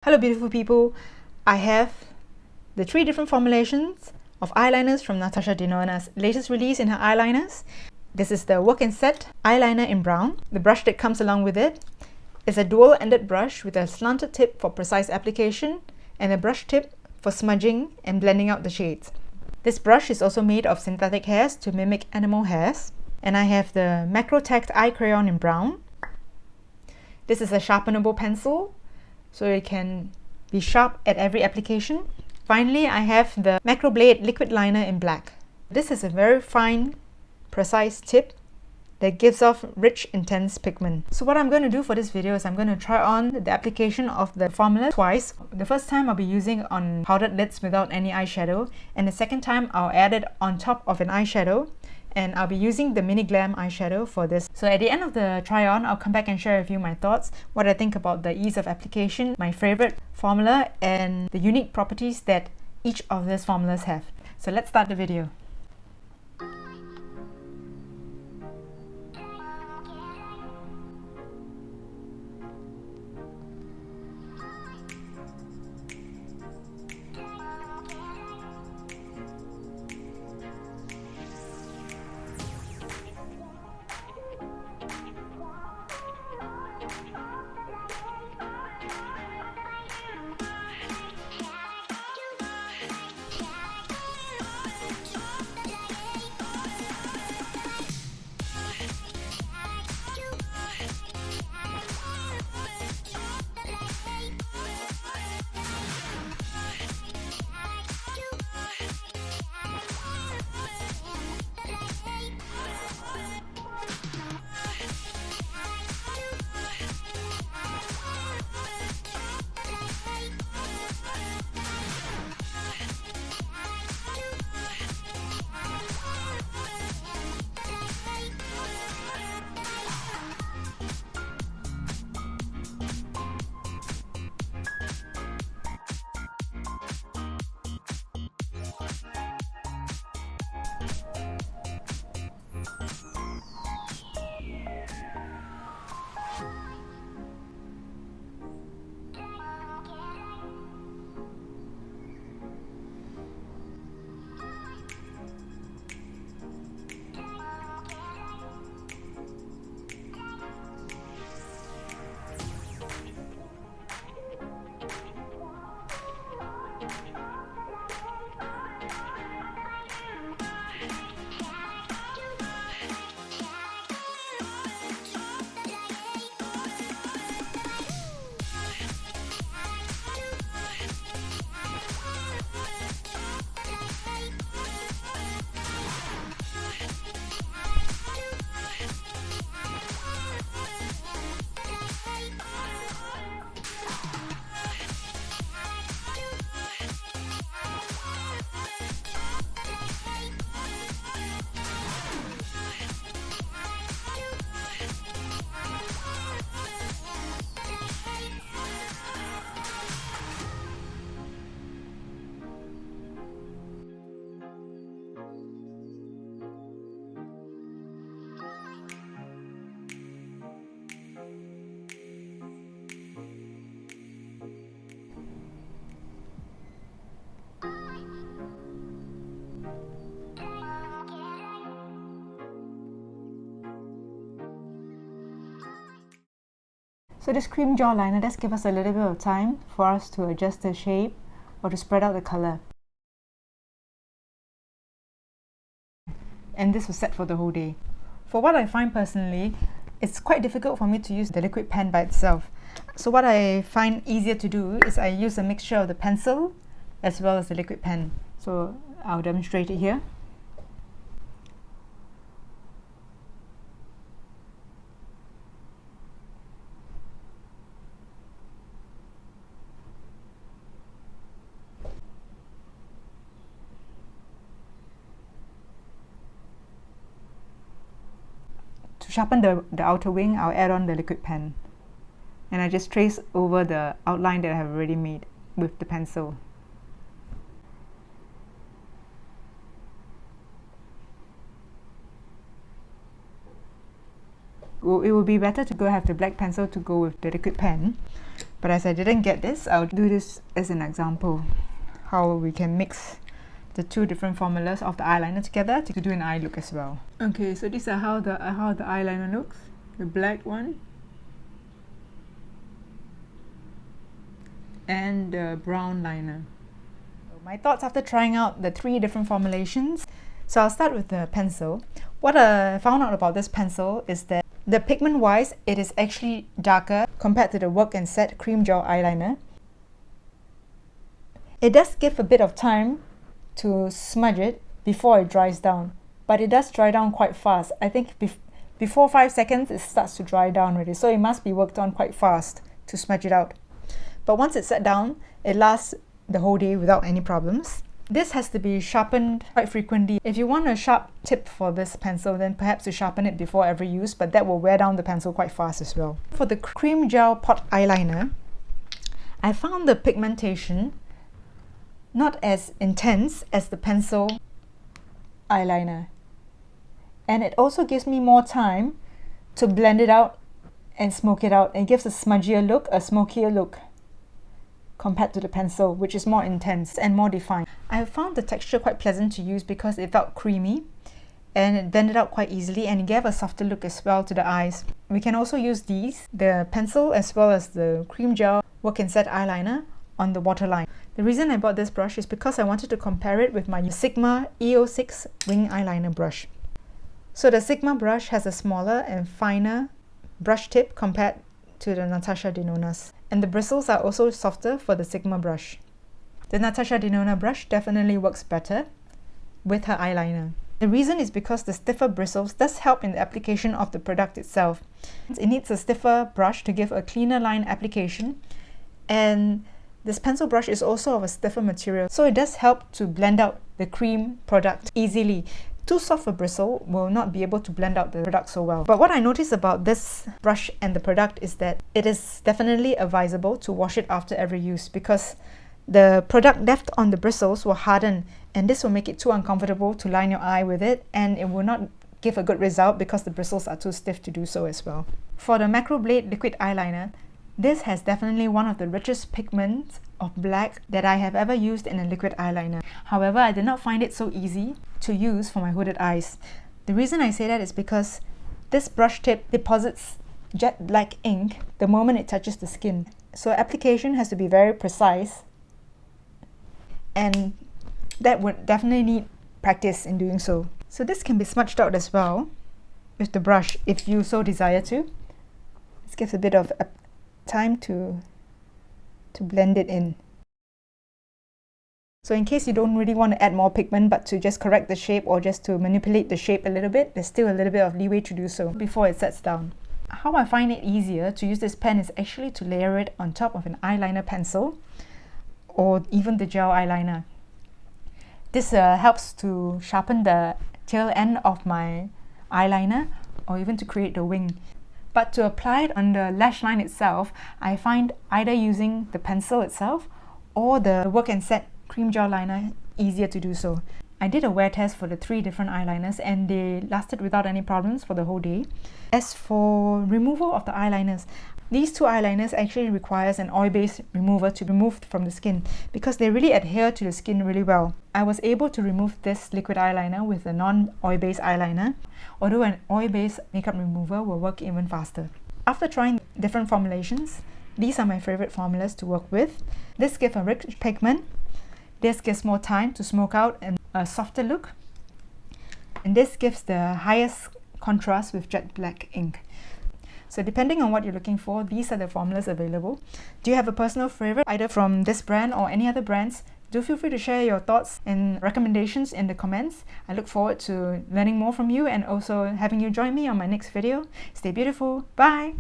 Hello beautiful people, I have the 3 different formulations of eyeliners from Natasha Denona's latest release in her eyeliners. This is the Work In Set eyeliner in brown. The brush that comes along with it is a dual-ended brush with a slanted tip for precise application and a brush tip for smudging and blending out the shades. This brush is also made of synthetic hairs to mimic animal hairs. And I have the Macro Tact Eye Crayon in brown. This is a sharpenable pencil, so it can be sharp at every application. Finally, I have the Macro Blade Liquid Liner in black. This is a very fine, precise tip that gives off rich, intense pigment. So what I'm going to do for this video is I'm going to try on the application of the formula twice. The first time I'll be using on powdered lids without any eyeshadow, and the second time I'll add it on top of an eyeshadow. And I'll be using the Mini Glam eyeshadow for this. So at the end of the try on, I'll come back and share with you my thoughts, what I think about the ease of application, my favorite formula, and the unique properties that each of these formulas have. So let's start the video. So this cream jaw liner does give us a little bit of time for us to adjust the shape or to spread out the color. And this was set for the whole day. For what I find personally, it's quite difficult for me to use the liquid pen by itself. So what I find easier to do is I use a mixture of the pencil as well as the liquid pen. So I'll demonstrate it here. To sharpen the outer wing, I'll add on the liquid pen. And I just trace over the outline that I have already made with the pencil. it would be better to have the black pencil to go with the liquid pen. But as I didn't get this, I'll do this as an example, how we can mix the two different formulas of the eyeliner together to do an eye look as well. Okay, so these are how the eyeliner looks. The black one and the brown liner. My thoughts after trying out the 3 different formulations. So I'll start with the pencil. What I found out about this pencil is that the pigment wise, it is actually darker compared to the Work and Set Cream Gel Eyeliner. It does give a bit of time to smudge it before it dries down, but it does dry down quite fast. I think before 5 seconds it starts to dry down already, so it must be worked on quite fast to smudge it out. But once it's set down, it lasts the whole day without any problems. This has to be sharpened quite frequently. If you want a sharp tip for this pencil, then perhaps you sharpen it before every use, but that will wear down the pencil quite fast as well. For the Cream Gel Pot Eyeliner, I found the pigmentation not as intense as the pencil eyeliner. And it also gives me more time to blend it out and smoke it out. It gives a smudgier look, a smokier look, compared to the pencil, which is more intense and more defined. I found the texture quite pleasant to use because it felt creamy and it blended out quite easily, and it gave a softer look as well to the eyes. We can also use these, the pencil as well as the Cream Gel Work and Set Eyeliner, on the waterline. The reason I bought this brush is because I wanted to compare it with my Sigma E06 Wing Eyeliner brush. So the Sigma brush has a smaller and finer brush tip compared to the Natasha Denona's, and the bristles are also softer for the Sigma brush. The Natasha Denona brush definitely works better with her eyeliner. The reason is because the stiffer bristles does help in the application of the product itself. It needs a stiffer brush to give a cleaner line application, and this pencil brush is also of a stiffer material, so it does help to blend out the cream product easily. Too soft a bristle will not be able to blend out the product so well. But what I noticed about this brush and the product is that it is definitely advisable to wash it after every use, because the product left on the bristles will harden, and this will make it too uncomfortable to line your eye with it, and it will not give a good result because the bristles are too stiff to do so as well. For the Macro Blade Liquid Eyeliner, this has definitely one of the richest pigments of black that I have ever used in a liquid eyeliner. However, I did not find it so easy to use for my hooded eyes. The reason I say that is because this brush tip deposits jet black ink the moment it touches the skin. So application has to be very precise, and that would definitely need practice in doing so. So this can be smudged out as well with the brush if you so desire to. This gives a bit of time to blend it in. So in case you don't really want to add more pigment but to just correct the shape or just to manipulate the shape a little bit, there's still a little bit of leeway to do so before it sets down. How I find it easier to use this pen is actually to layer it on top of an eyeliner pencil or even the gel eyeliner. This helps to sharpen the tail end of my eyeliner or even to create the wing. But to apply it on the lash line itself, I find either using the pencil itself or the Work and Set Cream Gel Liner easier to do so. I did a wear test for the 3 different eyeliners and they lasted without any problems for the whole day. As for removal of the eyeliners, these 2 eyeliners actually requires an oil-based remover to be removed from the skin because they really adhere to the skin really well. I was able to remove this liquid eyeliner with a non-oil-based eyeliner, although an oil-based makeup remover will work even faster. After trying different formulations, these are my favorite formulas to work with. This gives a rich pigment, this gives more time to smoke out and a softer look, and this gives the highest contrast with jet black ink. So depending on what you're looking for, these are the formulas available. Do you have a personal favorite either from this brand or any other brands? Do feel free to share your thoughts and recommendations in the comments. I look forward to learning more from you and also having you join me on my next video. Stay beautiful. Bye!